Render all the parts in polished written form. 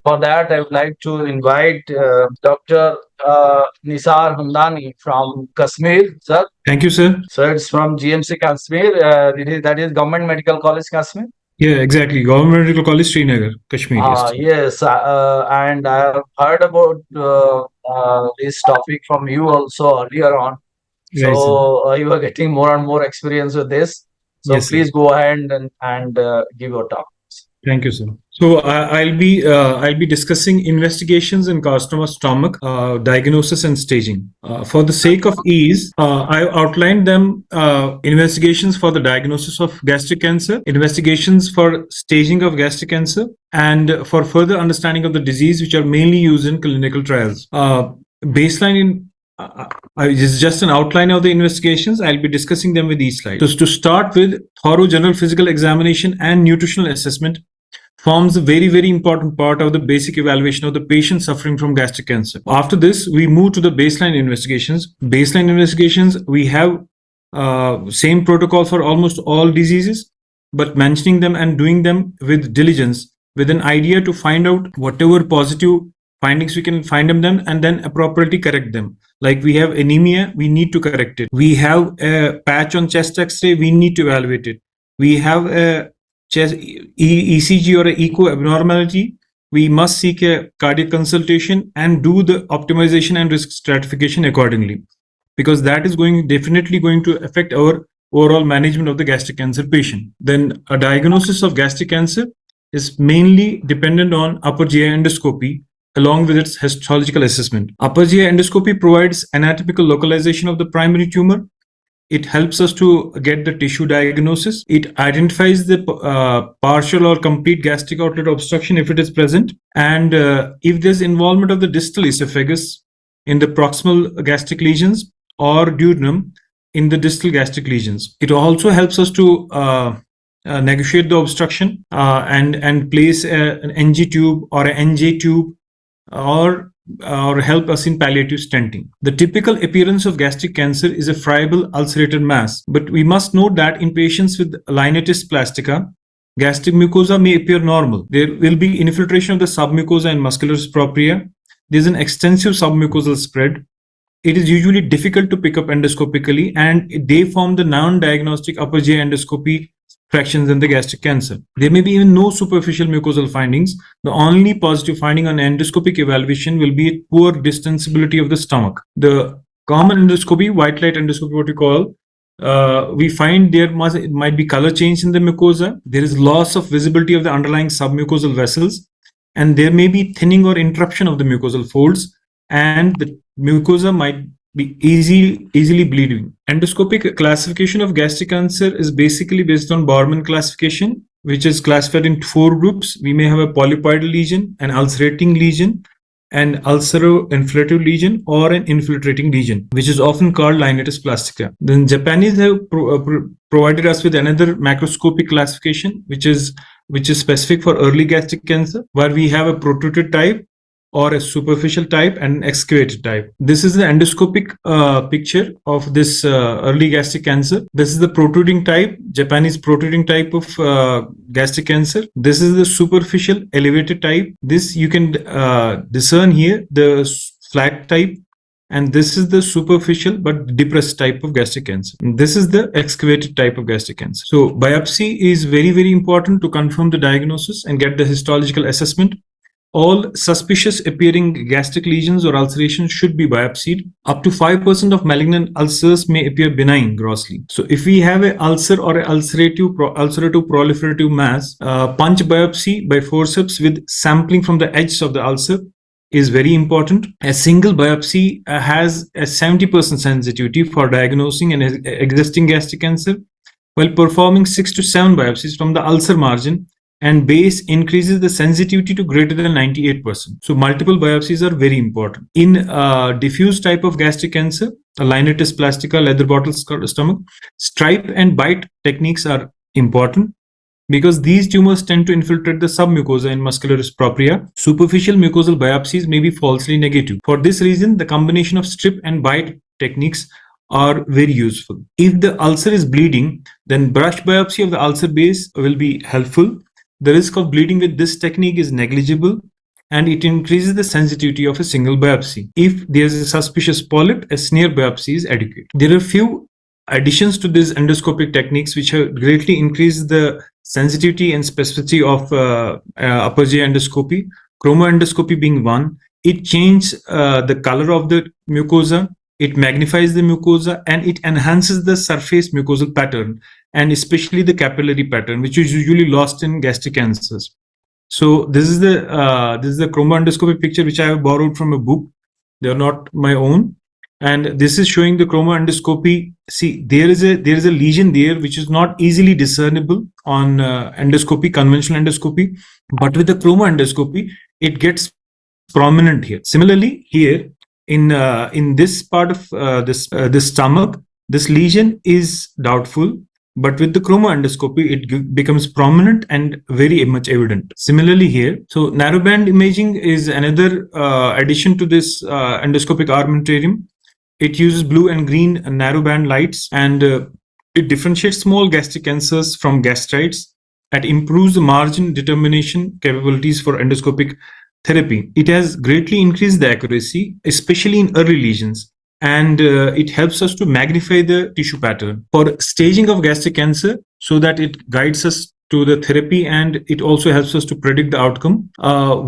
For that, I would like to invite Dr. Nisar Hamdani from Kashmir, sir. Thank you, sir. So it's from GMC Kashmir. That is Government Medical College Kashmir. Yeah, exactly. Government Medical College, Srinagar, Kashmir. Yes, and I have heard about this topic from you also earlier on. Right, sir. So you are getting more and more experience with this. So Yes, sir. please go ahead and give your talk. Thank you, sir. So I'll be discussing investigations in carcinoma stomach, diagnosis and staging. For the sake of ease, I outlined them: investigations for the diagnosis of gastric cancer, investigations for staging of gastric cancer, and for further understanding of the disease, which are mainly used in clinical trials. Baseline in is just an outline of the investigations. I'll be discussing them with each slide. So to start with, thorough general physical examination and nutritional assessment forms a very, very important part of the basic evaluation of the patient suffering from gastric cancer. After this, we move to the baseline investigations. Baseline investigations, we have same protocol for almost all diseases, but mentioning them and doing them with diligence, with an idea to find out whatever positive findings we can find in them and then appropriately correct them. Like we have anemia, we need to correct it. We have a patch on chest X-ray, we need to evaluate it. We have a chest ECG or an echo abnormality, we must seek a cardiac consultation and do the optimization and risk stratification accordingly, because that is definitely going to affect our overall management of the gastric cancer patient. Then a diagnosis of gastric cancer is mainly dependent on upper GI endoscopy along with its histological assessment. Upper GI endoscopy provides anatomical localization of the primary tumor. It helps us to get the tissue diagnosis. It identifies the partial or complete gastric outlet obstruction if it is present. And if there's involvement of the distal esophagus in the proximal gastric lesions or duodenum in the distal gastric lesions. It also helps us to negotiate the obstruction and place an NG tube or an NJ tube or help us in palliative stenting. The typical appearance of gastric cancer is a friable ulcerated mass, but we must note that in patients with linitis plastica, gastric mucosa may appear normal. There will be infiltration of the submucosa and muscularis propria. There is an extensive submucosal spread. It is usually difficult to pick up endoscopically, and they form the non-diagnostic upper GI endoscopy fractions in the gastric cancer. There may be even no superficial mucosal findings. The only positive finding on endoscopic evaluation will be poor distensibility of the stomach. The common endoscopy, white light endoscopy, what we call, we find it might be color change in the mucosa. There is loss of visibility of the underlying submucosal vessels, and there may be thinning or interruption of the mucosal folds, and the mucosa might be easily bleeding. Endoscopic classification of gastric cancer is basically based on Borman classification, which is classified in 4 groups. We may have a polypoidal lesion, an ulcerating lesion, an ulcero-infiltrative lesion, or an infiltrating lesion, which is often called linitis plastica. Then Japanese have provided us with another macroscopic classification, which is specific for early gastric cancer, where we have a protruded type, or a superficial type, and an excavated type. This is the endoscopic picture of this early gastric cancer. This is the protruding type, Japanese protruding type of gastric cancer. This is the superficial elevated type. This you can discern here, the flat type, and this is the superficial but depressed type of gastric cancer. And this is the excavated type of gastric cancer. So biopsy is very, very important to confirm the diagnosis and get the histological assessment. All suspicious appearing gastric lesions or ulcerations should be biopsied. Up to 5% of malignant ulcers may appear benign grossly. So if we have an ulcer or an ulcerative proliferative mass, punch biopsy by forceps with sampling from the edge of the ulcer is very important. A single biopsy has a 70% sensitivity for diagnosing an existing gastric cancer, while performing 6 to 7 biopsies from the ulcer margin and base increases the sensitivity to greater than 98%. So multiple biopsies are very important. In diffuse type of gastric cancer, linitis plastica, leather bottle stomach, stripe and bite techniques are important because these tumors tend to infiltrate the submucosa and muscularis propria. Superficial mucosal biopsies may be falsely negative. For this reason, the combination of strip and bite techniques are very useful. If the ulcer is bleeding, then brush biopsy of the ulcer base will be helpful. The risk of bleeding with this technique is negligible. and it increases the sensitivity of a single biopsy. If there's a suspicious polyp, a smear biopsy is adequate. There are few additions to these endoscopic techniques which have greatly increased the sensitivity and specificity of upper GI endoscopy. Chromoendoscopy being one, it changes the color of the mucosa, it magnifies the mucosa, and it enhances the surface mucosal pattern, and especially the capillary pattern, which is usually lost in gastric cancers. So this is the chromoendoscopy picture which I have borrowed from a book. They are not my own, and this is showing the chromoendoscopy. See, there is a lesion there which is not easily discernible on endoscopy, conventional endoscopy, but with the chromoendoscopy, it gets prominent here. Similarly, here in this part of this stomach, this lesion is doubtful, but with the chromoendoscopy, it becomes prominent and very much evident. Similarly here, so narrowband imaging is another addition to this endoscopic armamentarium. It uses blue and green narrowband lights, and it differentiates small gastric cancers from gastrites and improves the margin determination capabilities for endoscopic therapy. It has greatly increased the accuracy, especially in early lesions, and it helps us to magnify the tissue pattern for staging of gastric cancer so that it guides us to the therapy, and it also helps us to predict the outcome.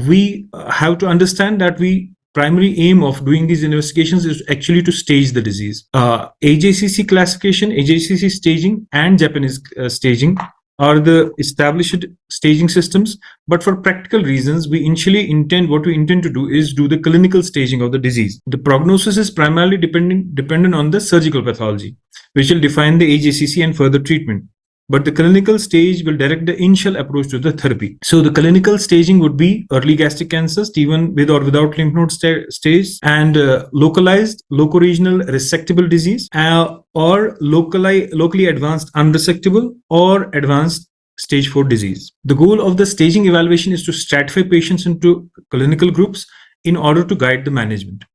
We have to understand that we primary aim of doing these investigations is actually to stage the disease. AJCC classification, AJCC staging, and Japanese staging are the established staging systems, but for practical reasons, we intend to do is do the clinical staging of the disease. The prognosis is primarily dependent on the surgical pathology, which will define the AJCC and further treatment. But the clinical stage will direct the initial approach to the therapy. So the clinical staging would be early gastric cancers, T1 with or without lymph node stage, and localized, locoregional resectable disease, or locally advanced unresectable or advanced stage 4 disease. The goal of the staging evaluation is to stratify patients into clinical groups in order to guide the management.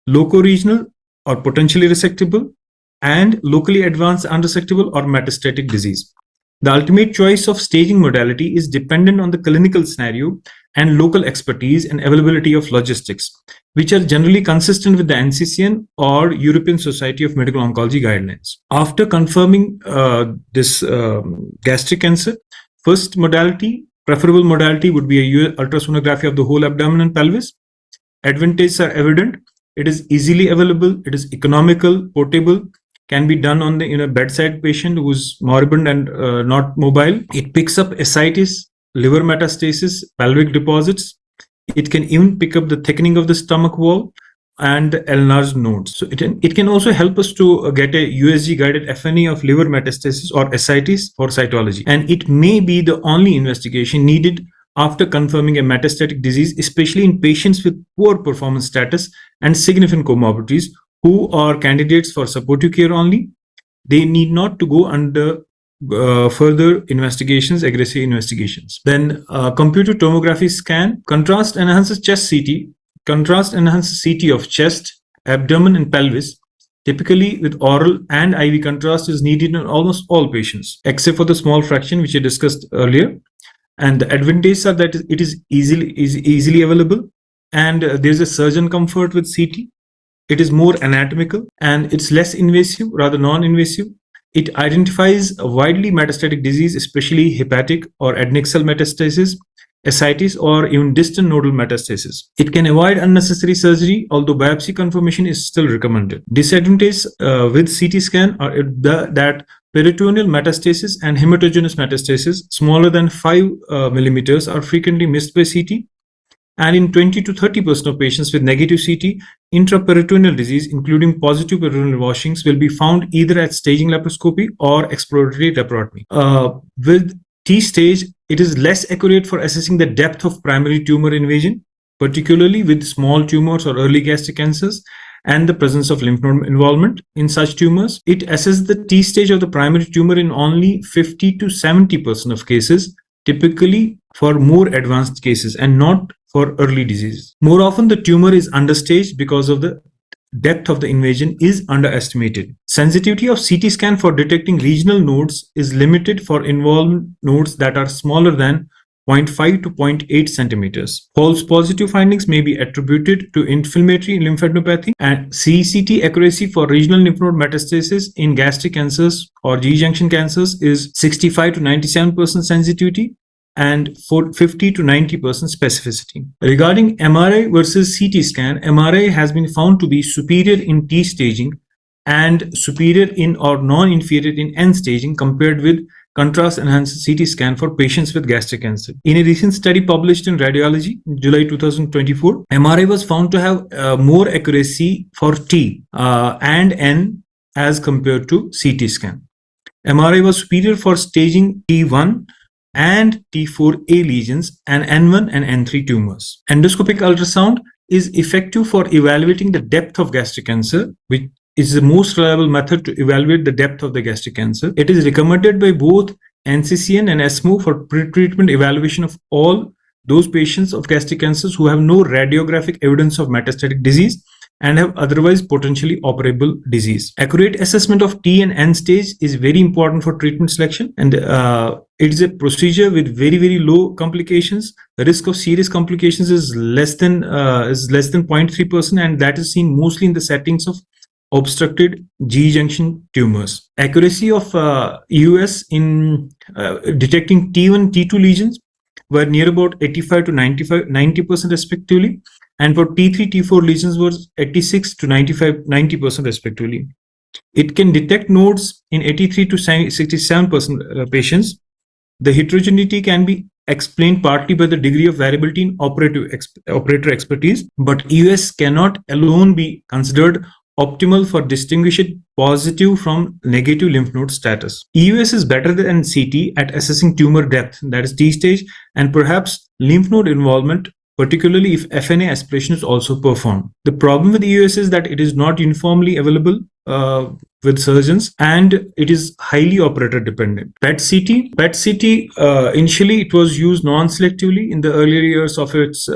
Locoregional or potentially resectable, and locally advanced unresectable or metastatic disease. The ultimate choice of staging modality is dependent on the clinical scenario and local expertise and availability of logistics, which are generally consistent with the NCCN or European Society of Medical Oncology guidelines. After confirming this gastric cancer, first modality, preferable modality would be a ultrasonography of the whole abdomen and pelvis. Advantages are evident. It is easily available. It is economical, portable, can be done on the bedside patient who is moribund and not mobile. It picks up ascites, liver metastasis, pelvic deposits. It can even pick up the thickening of the stomach wall and enlarged nodes. So it can also help us to get a USG guided FNE of liver metastasis or ascites for cytology. And it may be the only investigation needed after confirming a metastatic disease, especially in patients with poor performance status and significant comorbidities who are candidates for supportive care only. They need not to go under further investigations, aggressive investigations. Then computer tomography scan, contrast enhances chest CT. Contrast enhances CT of chest, abdomen, and pelvis. Typically, with oral and IV contrast is needed in almost all patients, except for the small fraction which I discussed earlier. And the advantages are that it is easily available, and there's a surgeon comfort with CT. It is more anatomical and it's less invasive, rather non-invasive. It identifies a widely metastatic disease, especially hepatic or adnexal metastasis, ascites, or even distant nodal metastasis. It can avoid unnecessary surgery, although biopsy confirmation is still recommended. Disadvantages with CT scan are that peritoneal metastasis and hematogenous metastasis smaller than 5 millimeters are frequently missed by CT. And in 20 to 30% of patients with negative CT, intraperitoneal disease, including positive peritoneal washings, will be found either at staging laparoscopy or exploratory laparotomy. With T stage, it is less accurate for assessing the depth of primary tumor invasion, particularly with small tumors or early gastric cancers, and the presence of lymph node involvement in such tumors. It assesses the T stage of the primary tumor in only 50 to 70% of cases, typically for more advanced cases and not for early disease. More often, the tumor is understaged because of the depth of the invasion is underestimated. Sensitivity of CT scan for detecting regional nodes is limited for involved nodes that are smaller than 0.5 to 0.8 centimeters. False positive findings may be attributed to inflammatory lymphadenopathy, and CCT accuracy for regional lymph node metastasis in gastric cancers or G junction cancers is 65 to 97% sensitivity and 50 to 90% specificity. Regarding MRI versus CT scan, MRI has been found to be superior in T staging and superior in or non-inferior in N staging compared with contrast-enhanced CT scan for patients with gastric cancer. In a recent study published in Radiology, July 2024, MRI was found to have more accuracy for T and N as compared to CT scan. MRI was superior for staging T1 and T4A lesions and N1 and N3 tumors. Endoscopic ultrasound is effective for evaluating the depth of gastric cancer, which is the most reliable method to evaluate the depth of the gastric cancer. It is recommended by both NCCN and ESMO for pre-treatment evaluation of all those patients of gastric cancers who have no radiographic evidence of metastatic disease and have otherwise potentially operable disease. Accurate assessment of T and N stage is very important for treatment selection, and it is a procedure with very, very low complications. The risk of serious complications is less than 0.3%, and that is seen mostly in the settings of obstructed G junction tumors. Accuracy of EUS in detecting T1, T2 lesions were near about 85 to 90% respectively, and for T3, T4 lesions was 86 to 90% respectively. It can detect nodes in 83 to 67% patients. The heterogeneity can be explained partly by the degree of variability in operator expertise, but EUS cannot alone be considered optimal for distinguishing positive from negative lymph node status. EUS is better than CT at assessing tumor depth, that is T stage, and perhaps lymph node involvement, particularly if FNA aspiration is also performed. The problem with EUS is that it is not uniformly available with surgeons, and it is highly operator dependent. PET-CT, initially it was used non-selectively in the earlier years of its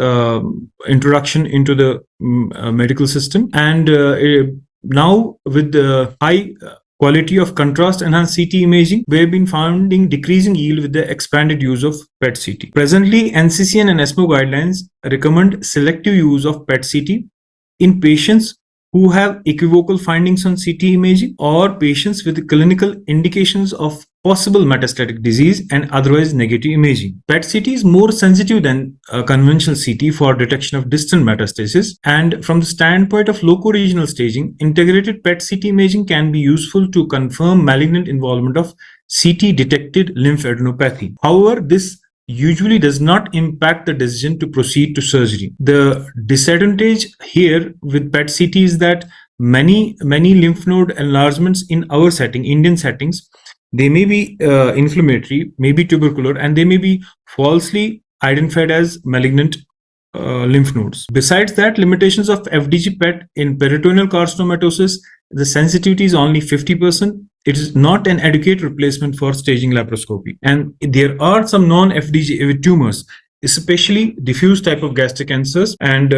introduction into the medical system, and now with the high quality of contrast enhanced CT imaging, we have been finding decreasing yield with the expanded use of PET-CT. Presently, NCCN and ESMO guidelines recommend selective use of PET-CT in patients who have equivocal findings on CT imaging or patients with clinical indications of possible metastatic disease and otherwise negative imaging. PET-CT is more sensitive than conventional CT for detection of distant metastasis, and from the standpoint of loco-regional staging, integrated PET-CT imaging can be useful to confirm malignant involvement of CT-detected lymphadenopathy. However, this usually does not impact the decision to proceed to surgery. The disadvantage here with PET-CT is that many lymph node enlargements in our setting, Indian settings, they may be inflammatory, may be tubercular, and they may be falsely identified as malignant lymph nodes. Besides that, limitations of FDG PET in peritoneal carcinomatosis, the sensitivity is only 50%. It is not an adequate replacement for staging laparoscopy. And there are some non-FDG tumors, especially diffuse type of gastric cancers, and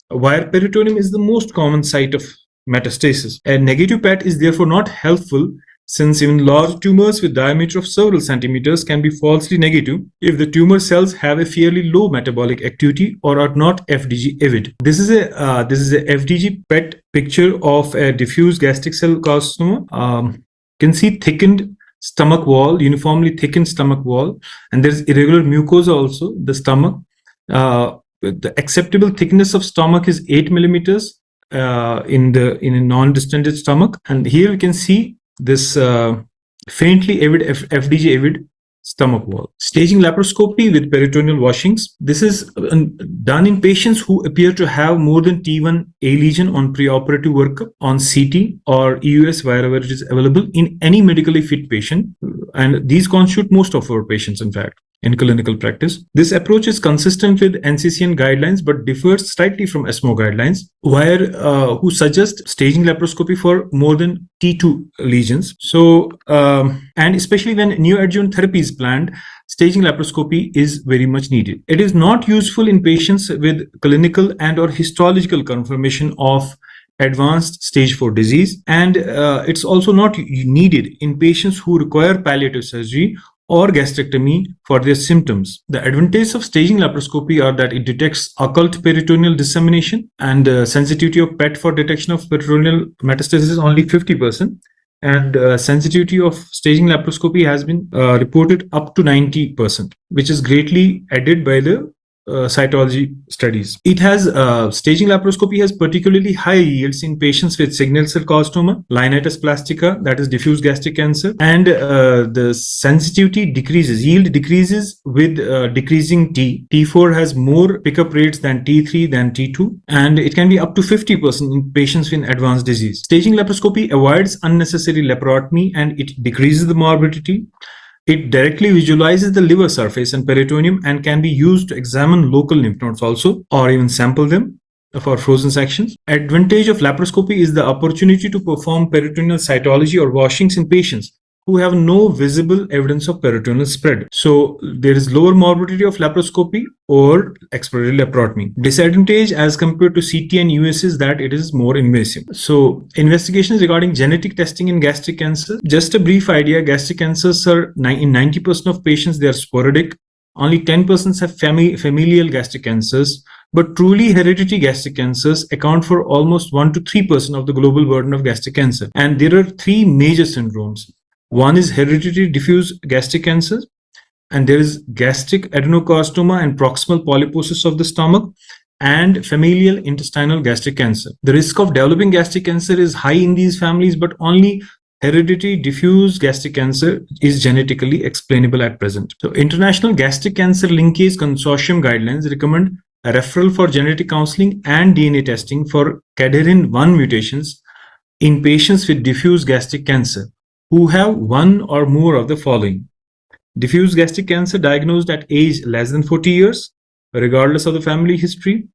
where peritoneum is the most common site of metastasis. A negative PET is therefore not helpful, since even large tumors with diameter of several centimeters can be falsely negative if the tumor cells have a fairly low metabolic activity or are not FDG avid. This is a FDG PET picture of a diffuse gastric cell carcinoma. You can see thickened stomach wall, uniformly thickened stomach wall, and there's irregular mucosa also. The stomach, the acceptable thickness of stomach is 8 millimeters in a non-distended stomach, and here we can see this faintly avid FDG avid stomach wall. Staging laparoscopy with peritoneal washings. This is done in patients who appear to have more than T1A lesion on preoperative workup on CT or EUS wherever it is available in any medically fit patient, and these constitute most of our patients, in fact, in clinical practice. This approach is consistent with NCCN guidelines but differs slightly from ESMO guidelines, who suggest staging laparoscopy for more than T2 lesions. So, and especially when neoadjuvant therapy is planned, staging laparoscopy is very much needed. It is not useful in patients with clinical and or histological confirmation of advanced stage 4 disease, and it's also not needed in patients who require palliative surgery or gastrectomy for their symptoms. The advantages of staging laparoscopy are that it detects occult peritoneal dissemination, and sensitivity of PET for detection of peritoneal metastasis is only 50%. And sensitivity of staging laparoscopy has been reported up to 90%, which is greatly added by the cytology studies. It has staging laparoscopy has particularly high yields in patients with signal cell carcinoma, linitis plastica, that is diffuse gastric cancer, and the sensitivity decreases, yield decreases with decreasing T. T4 has more pickup rates than T3 than T2, and it can be up to 50% in patients with advanced disease. Staging laparoscopy avoids unnecessary laparotomy and it decreases the morbidity. It directly visualizes the liver surface and peritoneum and can be used to examine local lymph nodes also, or even sample them for frozen sections. Advantage of laparoscopy is the opportunity to perform peritoneal cytology or washings in patients who have no visible evidence of peritoneal spread. So there is lower morbidity of laparoscopy or exploratory laparotomy. Disadvantage as compared to CT and US is that it is more invasive. So investigations regarding genetic testing in gastric cancer. Just a brief idea, gastric cancers are in 90% of patients, they are sporadic. Only 10% have familial gastric cancers, but truly hereditary gastric cancers account for almost 1 to 3% of the global burden of gastric cancer. And there are three major syndromes. One is hereditary diffuse gastric cancer, and there is gastric adenocarcinoma and proximal polyposis of the stomach, and familial intestinal gastric cancer. The risk of developing gastric cancer is high in these families, but only hereditary diffuse gastric cancer is genetically explainable at present. So, International Gastric Cancer Linkage Consortium guidelines recommend a referral for genetic counseling and DNA testing for cadherin-1 mutations in patients with diffuse gastric cancer who have one or more of the following: diffuse gastric cancer diagnosed at age less than 40 years, regardless of the family history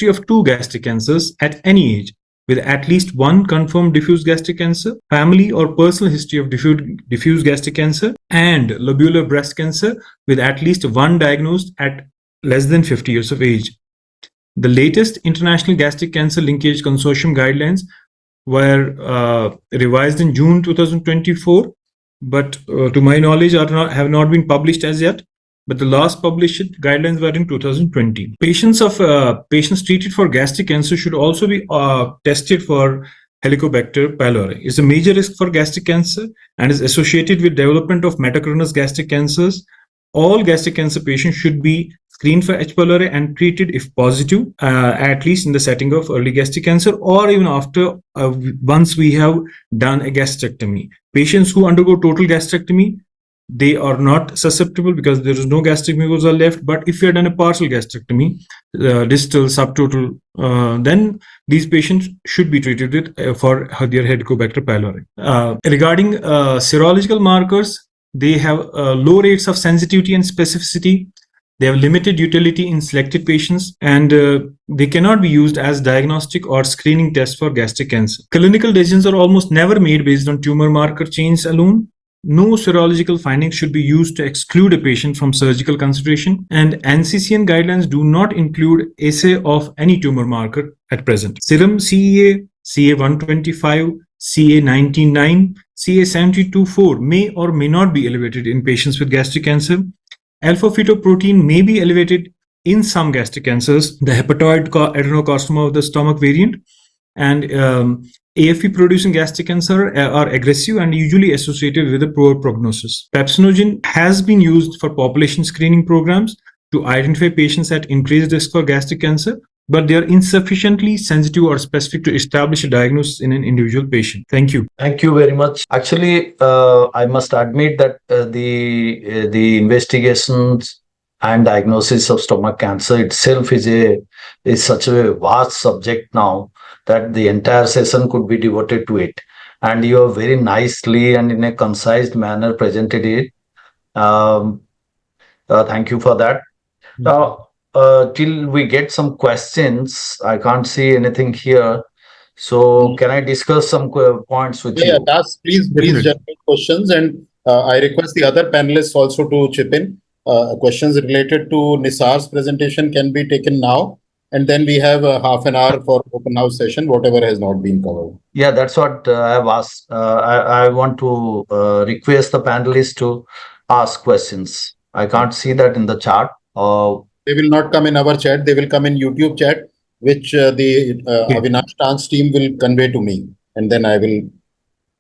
of two gastric cancers at any age, with at least one confirmed diffuse gastric cancer, family or personal history of diffuse gastric cancer, and lobular breast cancer with at least one diagnosed at less than 50 years of age. The latest International Gastric Cancer Linkage Consortium guidelines were revised in June 2024, but to my knowledge have not been published as yet. But the last published guidelines were in 2020. Patients treated for gastric cancer should also be tested for Helicobacter pylori. It's a major risk for gastric cancer and is associated with development of metacoronous gastric cancers. All gastric cancer patients should be screened for H. pylori and treated if positive, at least in the setting of early gastric cancer or even after once we have done a gastrectomy. Patients who undergo total gastrectomy, they are not susceptible because there is no gastric mucosa left. But if you have done a partial gastrectomy, distal, subtotal, then these patients should be treated with for their Helicobacter pylori. Regarding serological markers, they have low rates of sensitivity and specificity. They have limited utility in selected patients, and they cannot be used as diagnostic or screening tests for gastric cancer. Clinical decisions are almost never made based on tumor marker change alone. No serological findings should be used to exclude a patient from surgical consideration, and NCCN guidelines do not include assay of any tumor marker at present. Serum CEA, CA125, CA199, CA72-4 may or may not be elevated in patients with gastric cancer. Alpha-fetoprotein may be elevated in some gastric cancers, the hepatoid adenocarcinoma of the stomach variant, and AFP-producing gastric cancer are aggressive and usually associated with a poor prognosis. Pepsinogen has been used for population screening programs to identify patients at increased risk for gastric cancer, but they are insufficiently sensitive or specific to establish a diagnosis in an individual patient. Thank you. Thank you very much. Actually, I must admit that the investigations and diagnosis of stomach cancer itself is such a vast subject now that the entire session could be devoted to it. And you have very nicely and in a concise manner presented it. Thank you for that. Now, till we get some questions, I can't see anything here. So, can I discuss some points with you? Das, please generate questions, and I request the other panelists also to chip in. Questions related to Nisar's presentation can be taken now, and then we have a half an hour for open house session, whatever has not been covered. Yeah, that's what I've asked. I want to request the panelists to ask questions. I can't see that in the chart. They will not come in our chat. They will come in YouTube chat, which the Okay. Avinash Tan's team will convey to me, and then I will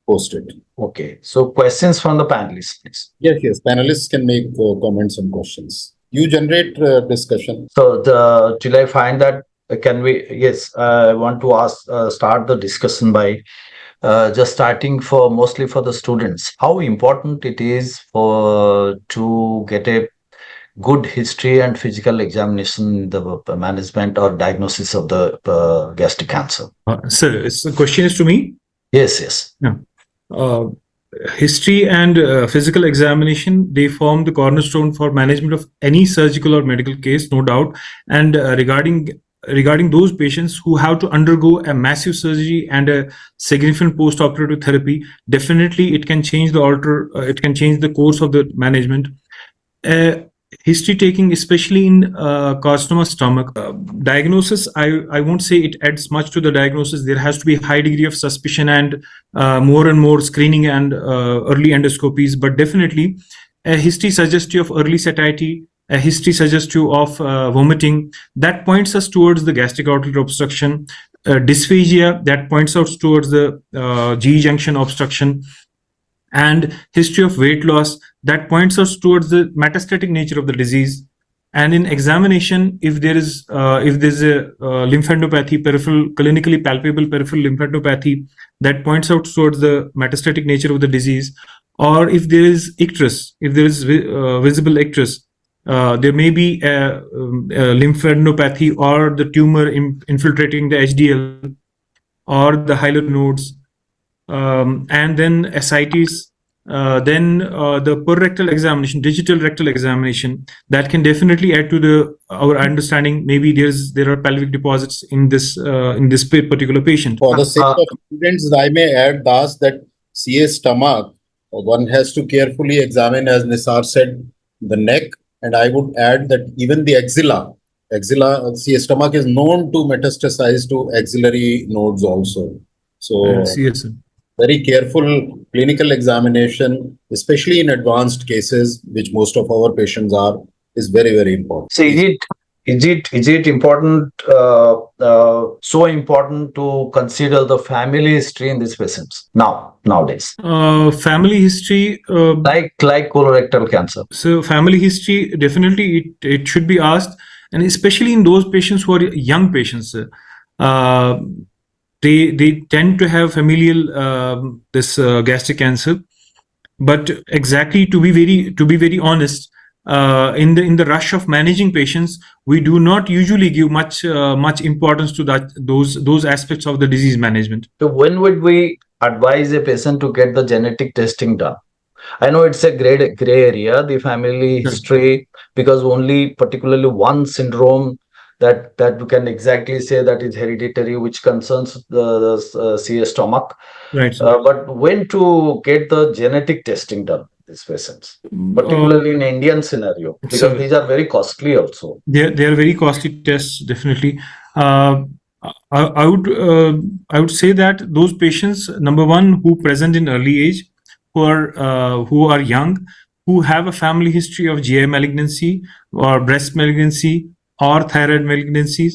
post it. Okay. So questions from the panelists, please. Yes. Panelists can make comments and questions. You generate discussion. So till I find that, can we? Yes, I want to ask. Start the discussion by just starting mostly for the students. How important it is to get a good history and physical examination in the management or diagnosis of the gastric cancer. Sir, the question is to me. Yes. History and physical examination, they form the cornerstone for management of any surgical or medical case, no doubt. And regarding those patients who have to undergo a massive surgery and a significant post-operative therapy, definitely it can change the course of the management. History taking, especially in carcinoma stomach diagnosis, I won't say it adds much to the diagnosis. There has to be a high degree of suspicion and more and more screening and early endoscopies, but definitely a history suggestive of early satiety, a history suggestive of vomiting, that points us towards the gastric outlet obstruction, dysphagia, that points us towards the GE junction obstruction, and history of weight loss, that points us towards the metastatic nature of the disease. And in examination, if there's a lymphadenopathy, clinically palpable peripheral lymphadenopathy, that points out towards the metastatic nature of the disease. Or if there is icterus, if there is visible icterus, there may be a lymphadenopathy or the tumor infiltrating the HDL or the hyalur nodes. And then ascites, then the per rectal examination, digital rectal examination, that can definitely add to our understanding. Maybe there are pelvic deposits in this particular patient. For the sake of students, I may add, Das, that CA stomach, one has to carefully examine, as Nisar said, the neck, and I would add that even the axilla, CA stomach is known to metastasize to axillary nodes also. So yes, very careful clinical examination, especially in advanced cases, which most of our patients are, is very, very important. So is it important, so important to consider the family history in these patients nowadays? Family history, like colorectal cancer. So family history, definitely it should be asked, and especially in those patients who are young patients. They tend to have familial gastric cancer, but exactly to be very honest, in the rush of managing patients, we do not usually give much importance to those aspects of the disease management. So when would we advise a patient to get the genetic testing done? I know it's a gray area, the family history, because only particularly one syndrome that you can exactly say that is hereditary, which concerns the CA stomach. Right. But when to get the genetic testing done, these patients, particularly in Indian scenario, because these are very costly also. They are very costly tests, definitely. I would say that those patients, number one, who present in early age, who are young, who have a family history of GI malignancy or breast malignancy or thyroid malignancies,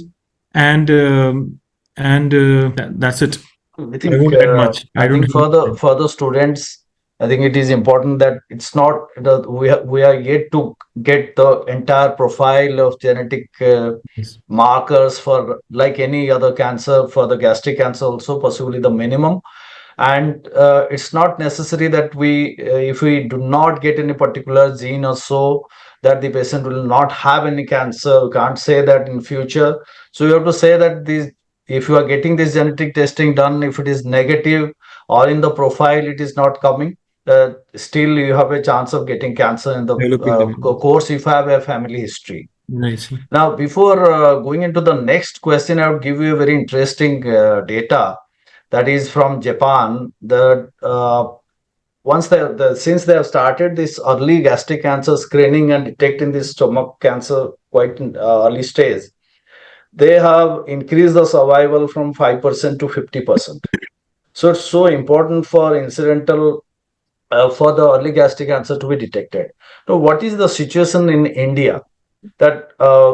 and that's it. I won't add much. I think for the students, I think it is important that it's not we are yet to get the entire profile of genetic markers for like any other cancer, for the gastric cancer also possibly the minimum. And it's not necessary that if we do not get any particular gene or so, that the patient will not have any cancer. We can't say that in future. So you have to say that if you are getting this genetic testing done, if it is negative or in the profile it is not coming, still you have a chance of getting cancer in the course if you have a family history. Nice. Now, before going into the next question, I would give you a very interesting data that is from Japan. Since they have started this early gastric cancer screening and detecting this stomach cancer quite in early stage, they have increased the survival from 5% to 50%. So it's so important for incidental for the early gastric cancer to be detected. So what is the situation in India? That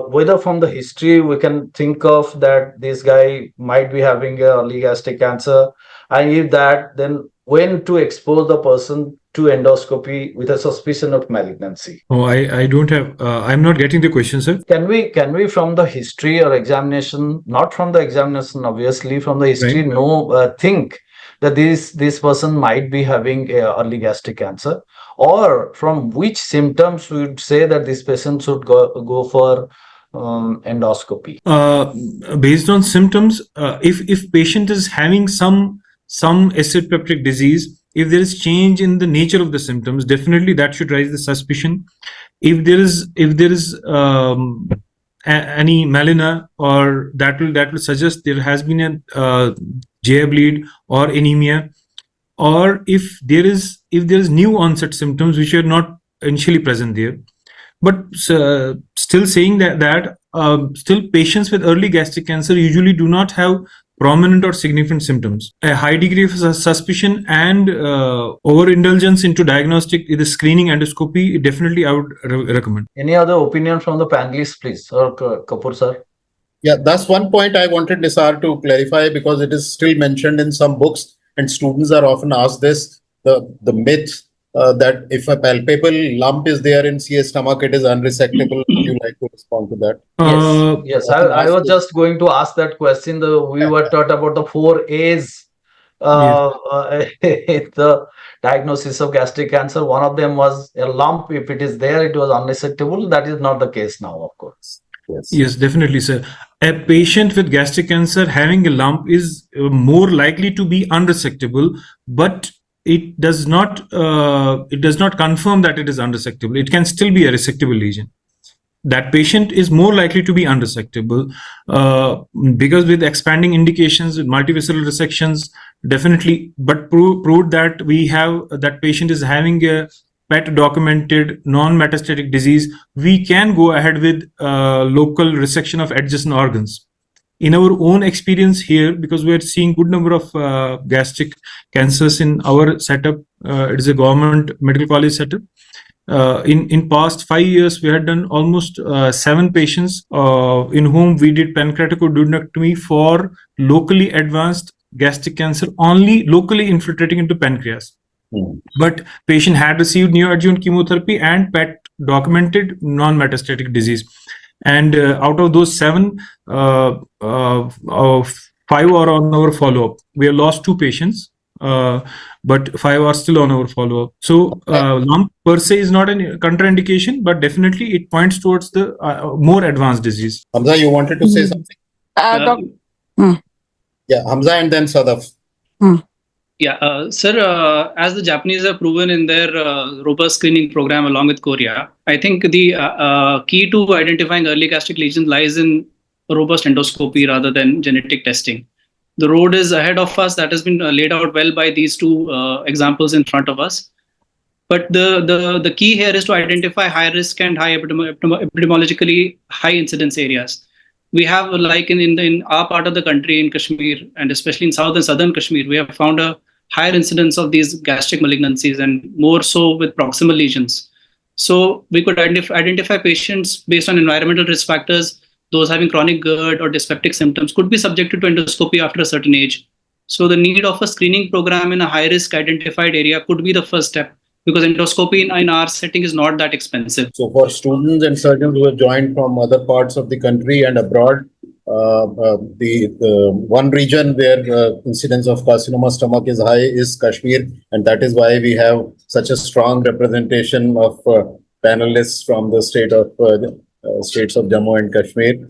whether from the history we can think of that this guy might be having a early gastric cancer, and if that, then when to expose the person to endoscopy with a suspicion of malignancy. Oh, I don't have. I'm not getting the question, sir. Can we from the history or examination, not from the examination, obviously from the history, Right. know think that this person might be having early gastric cancer, or from which symptoms we would say that this patient should go for endoscopy. Based on symptoms, if patient is having some acid peptic disease, if there is change in the nature of the symptoms, definitely that should raise the suspicion. If there is any melena, or that will suggest there has been a GI bleed or anemia, or if there is new onset symptoms which are not initially present there. But still saying that still patients with early gastric cancer usually do not have prominent or significant symptoms. A high degree of suspicion and overindulgence into diagnostic, either screening endoscopy, definitely I would recommend. Any other opinion from the panelists, please, or Kapoor sir? Yeah, that's one point I wanted Nisar to clarify, because it is still mentioned in some books, and students are often asked this, the myth that if a palpable lump is there in CA stomach, it is unresectable. Would you like to respond to that? Yes. Often I asked was this. just going to ask that question. We were taught about the 4 A's Yes. the diagnosis of gastric cancer. One of them was a lump. If it is there, it was unresectable. That is not the case now, of course. Yes, definitely, sir. A patient with gastric cancer having a lump is more likely to be unresectable, but it does not confirm that it is unresectable. It can still be a resectable lesion. That patient is more likely to be unresectable, because with expanding indications, with multivisceral resections, definitely, but proved that that patient is having a PET documented non-metastatic disease, we can go ahead with local resection of adjacent organs. In our own experience here, because we are seeing good number of gastric cancers in our setup, it is a government medical college setup. In past 5 years, we had done almost 7 patients in whom we did pancreaticoduodenectomy for locally advanced gastric cancer, only locally infiltrating into pancreas. But patient had received neoadjuvant chemotherapy and PET documented non-metastatic disease. And out of those 7, 5 are on our follow-up. We have lost 2 patients, but 5 are still on our follow-up. So lump per se is not a contraindication, but definitely it points towards the more advanced disease. Hamza, you wanted to say something? Yeah, Hamza and then Sadaf. Yeah, sir, as the Japanese have proven in their robust screening program along with Korea, I think the key to identifying early gastric lesions lies in robust endoscopy rather than genetic testing. The road is ahead of us. That has been laid out well by these 2 examples in front of us. But the key here is to identify high risk and high epidemiologically high incidence areas. We have, like in our part of the country, in Kashmir, and especially in south and southern Kashmir, we have found a higher incidence of these gastric malignancies, and more so with proximal lesions. So we could identify patients based on environmental risk factors. Those having chronic GERD or dyspeptic symptoms could be subjected to endoscopy after a certain age. So the need of a screening program in a high-risk identified area could be the first step, because endoscopy in our setting is not that expensive. So for students and surgeons who have joined from other parts of the country and abroad, the one region where incidence of carcinoma stomach is high is Kashmir, and that is why we have such a strong representation of panelists from the states of Jammu and Kashmir.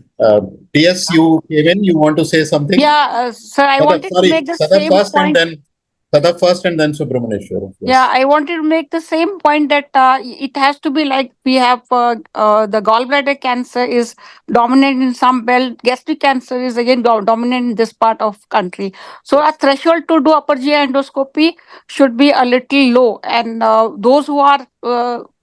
TS, you came in. You want to say something? Yeah, sir, I wanted to make the Sadaf same first, point. Sadaf first, and then Subramanyeshwar. Yeah, I wanted to make the same point that it has to be like we have the gallbladder cancer is dominant in some belt, gastric cancer is again dominant in this part of country. So a threshold to do upper GI endoscopy should be a little low, and those who are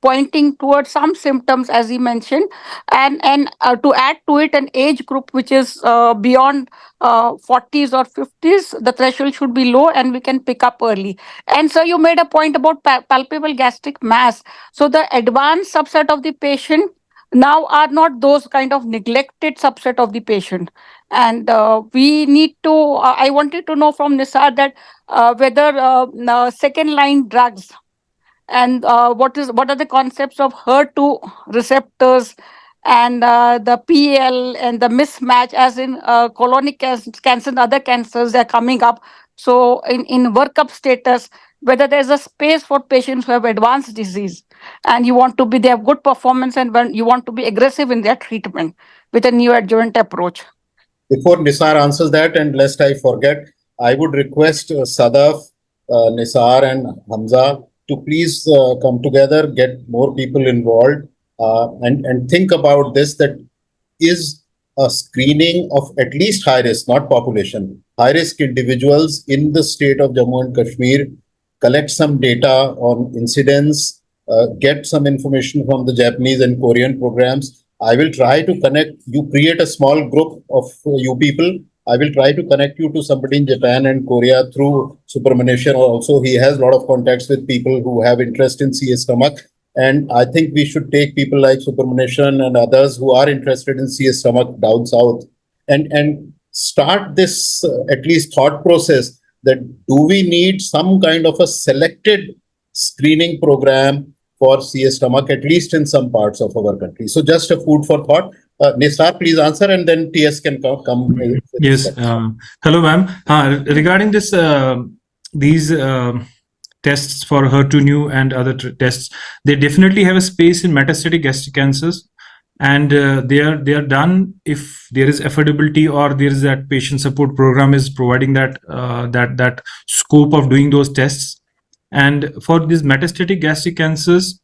pointing towards some symptoms, as he mentioned, and to add to it an age group which is beyond 40s or 50s, the threshold should be low and we can pick up early. And so you made a point about palpable gastric mass. So the advanced subset of the patient now are not those kind of neglected subset of the patient. And we need to, I wanted to know from Nisar that whether second line drugs and what are the concepts of HER2 receptors and the PL and the mismatch, as in colonic cancer and other cancers that are coming up. So in workup status, whether there's a space for patients who have advanced disease and you want to be, they have good performance, and when you want to be aggressive in their treatment with a neoadjuvant approach. Before Nisar answers that, and lest I forget, I would request Sadaf, Nisar, and Hamza to please come together, get more people involved, and think about this, that is a screening of at least high risk, not population, high risk individuals in the state of Jammu and Kashmir, collect some data on incidence, get some information from the Japanese and Korean programs. I will try to connect, you create a small group of you people. I will try to connect you to somebody in Japan and Korea through Subramanian also. He has a lot of contacts with people who have interest in CA stomach. And I think we should take people like Subramanian and others who are interested in CA stomach down south and start this at least thought process that do we need some kind of a selected screening program for CA stomach, at least in some parts of our country. So just a food for thought. Nisar, please answer, and then TS can come. Yes. Hello, ma'am. Regarding this, these tests for HER2/neu and other tests, they definitely have a space in metastatic gastric cancers, and they are done if there is affordability or there is that patient support program is providing that that scope of doing those tests. And for these metastatic gastric cancers,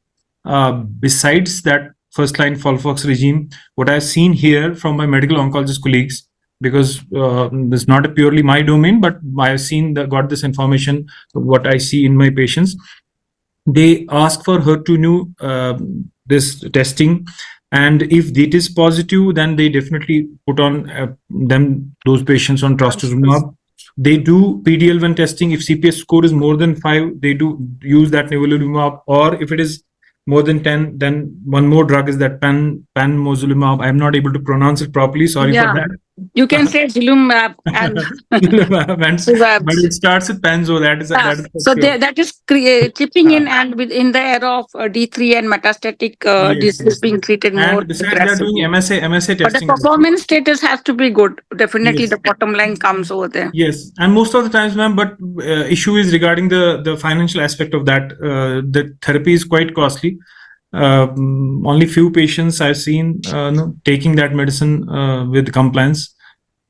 besides that first line FOLFOX regime, what I've seen here from my medical oncologist colleagues, because it's not purely my domain, but I've seen got this information, what I see in my patients, they ask for HER2/neu this testing, and if it is positive, then they definitely put on those patients on trastuzumab. They do PD-L1 testing. If CPS score is more than 5, they do use that nivolumab, or if it is more than 10, then one more drug is that panmozumab. I'm not able to pronounce it properly. Sorry for that. You can say Zilumab and but it starts with Panzo. That is so sure. that is chipping in, and within the era of D3 and metastatic disease being treated more. And besides, they are doing MSA testing. But the performance status has to be good. Definitely, Yes. the bottom line comes over there. Yes, and most of the times, ma'am, but issue is regarding the financial aspect of that. The therapy is quite costly. Only few patients I've seen taking that medicine with compliance.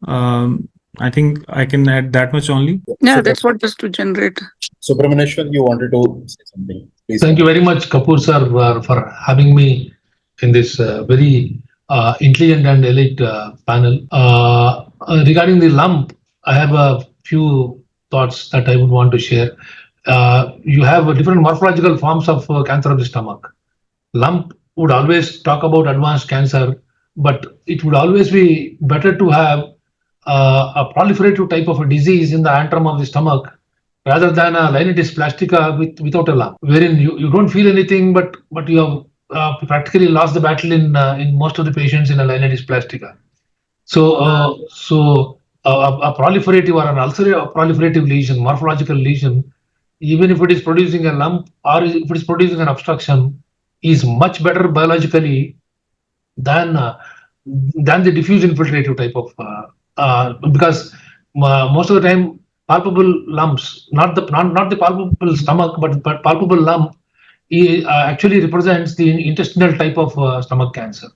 I think I can add that much only. Yeah, that's what just to generate. Subramanian, you wanted to say something. Please. Thank you very much, Kapoor sir, for having me in this very intelligent and elite panel. Regarding the lump, I have a few thoughts that I would want to share. You have different morphological forms of cancer of the stomach. Lump would always talk about advanced cancer, but it would always be better to have a proliferative type of a disease in the antrum of the stomach rather than a linitis plastica without a lump, wherein you don't feel anything, but you have practically lost the battle in most of the patients in a linitis plastica. So a proliferative or an ulcerative proliferative lesion, morphological lesion, even if it is producing a lump or if it is producing an obstruction, is much better biologically than the diffuse infiltrative type of because most of the time palpable lumps, not the palpable stomach, but palpable lump actually represents the intestinal type of stomach cancer.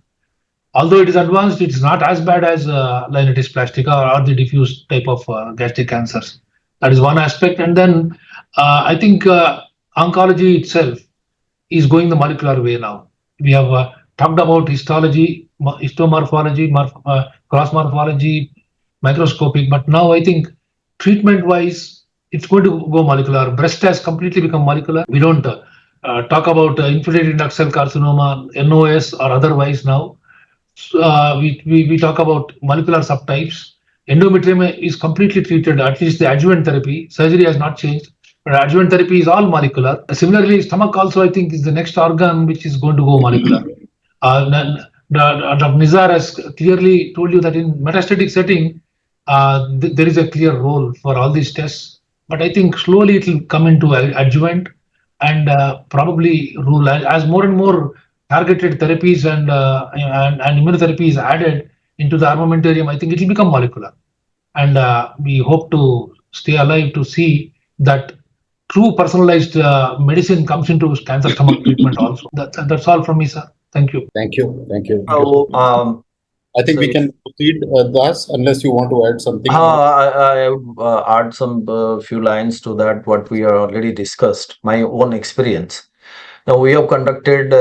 Although it is advanced, it's not as bad as linitis plastica or the diffuse type of gastric cancers. That is one aspect. And then I think oncology itself is going the molecular way now. We have talked about histology, histomorphology, cross morphology, microscopic, but now I think treatment-wise, it's going to go molecular. Breast has completely become molecular. We don't talk about infiltrated ductal carcinoma, NOS or otherwise now. We talk about molecular subtypes. Endometrium is completely treated, at least the adjuvant therapy. Surgery has not changed, but adjuvant therapy is all molecular. Similarly, stomach also, I think, is the next organ which is going to go molecular. Dr. Nizar has clearly told you that in metastatic setting, there is a clear role for all these tests. But I think slowly it will come into adjuvant and probably rule as more and more targeted therapies and immunotherapy is added into the armamentarium. I think it will become molecular, and we hope to stay alive to see that true personalized medicine comes into cancer stomach treatment also. That's all from me, sir. Thank you. Thank you. Thank you. So, I think we can proceed, Das, unless you want to add something. I would add some few lines to that, what we are already discussed, my own experience. Now, we have conducted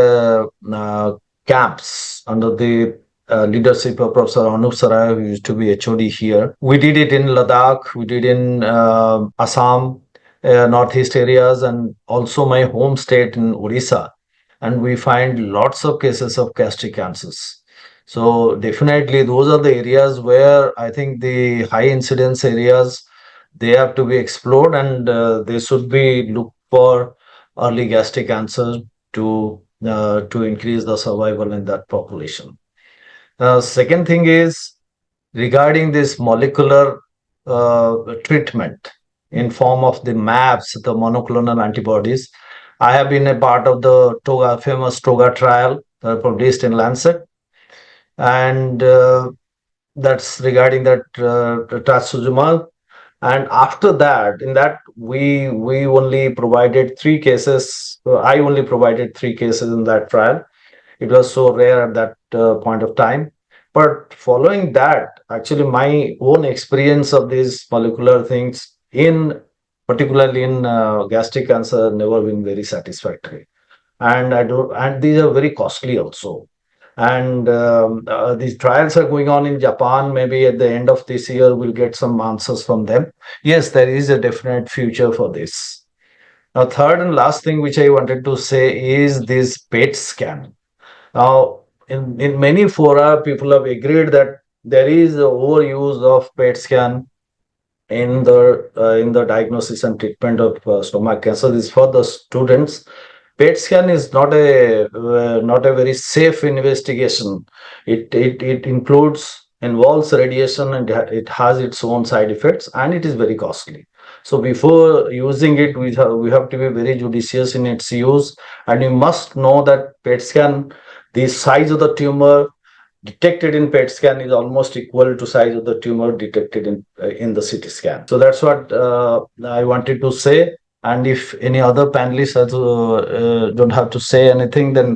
camps under the leadership of Professor Anup Sarai, who used to be HOD here. We did it in Ladakh, we did in Assam, northeast areas, and also my home state in Odisha. And we find lots of cases of gastric cancers. So definitely those are the areas where I think the high incidence areas, they have to be explored, and they should be looked for early gastric cancer to increase the survival in that population. Second thing is regarding this molecular treatment in form of the MAPs, the monoclonal antibodies. I have been a part of the famous TOGA trial published in Lancet, and that's regarding that trastuzumab. And after that, in that we only provided 3 cases. I only provided 3 cases in that trial. It was so rare at that point of time. But following that, actually, my own experience of these molecular things, in particularly in gastric cancer, never been very satisfactory. And these are very costly also. And these trials are going on in Japan. Maybe at the end of this year, we'll get some answers from them. Yes, there is a definite future for this. Now, third and last thing which I wanted to say is this PET scan. Now, in many fora, people have agreed that there is a overuse of PET scan in the diagnosis and treatment of stomach cancer. This is for the students. PET scan is not a very safe investigation. It involves radiation, and it has its own side effects, and it is very costly. So before using it, we have to be very judicious in its use, and you must know that PET scan, the size of the tumor detected in PET scan is almost equal to size of the tumor detected in the CT scan. So that's what I wanted to say. And if any other panelists don't have to say anything, then